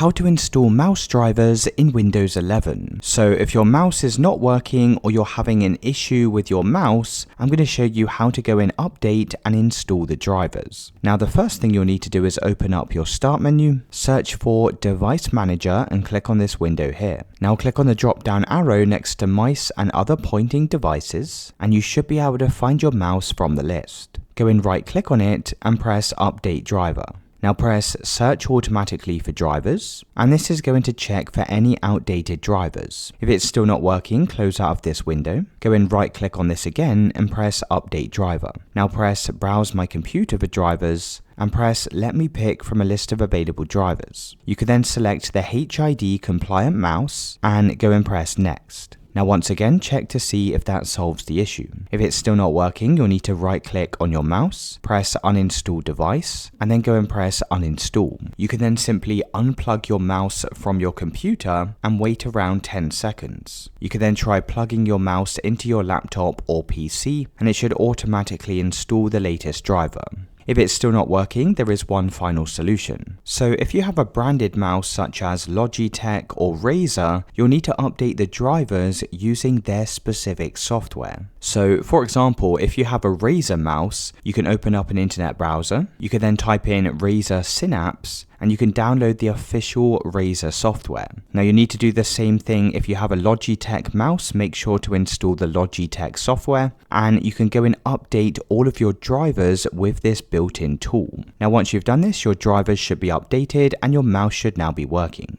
how to install mouse drivers in Windows 11. So if your mouse is not working or you're having an issue with your mouse, I'm going to show you how to go in Update and install the drivers. Now the first thing you'll need to do is open up your Start menu, search for Device Manager and click on this window here. Now click on the drop down arrow next to Mice and Other Pointing Devices and you should be able to find your mouse from the list. Go in, right click on it and press Update Driver. Now press Search Automatically for drivers, and this is going to check for any outdated drivers. If it's still not working, close out of this window. Go in, right click on this again and press Update Driver. Now press Browse My Computer for drivers and press Let me pick from a list of available drivers. You can then select the HID compliant mouse and go and press Next. Now once again, check to see if that solves the issue. If it's still not working, you'll need to right click on your mouse, press Uninstall Device, and then go and press Uninstall. You can then simply unplug your mouse from your computer and wait around 10 seconds. You can then try plugging your mouse into your laptop or PC, and it should automatically install the latest driver. If it's still not working, there is one final solution. So if you have a branded mouse such as Logitech or Razer, you'll need to update the drivers using their specific software. So for example, if you have a Razer mouse, you can open up an internet browser, you can then type in Razer Synapse, and you can download the official Razer software. Now you need to do the same thing if you have a Logitech mouse, make sure to install the Logitech software, and you can go and update all of your drivers with this built-in tool. Now once you've done this, your drivers should be updated and your mouse should now be working.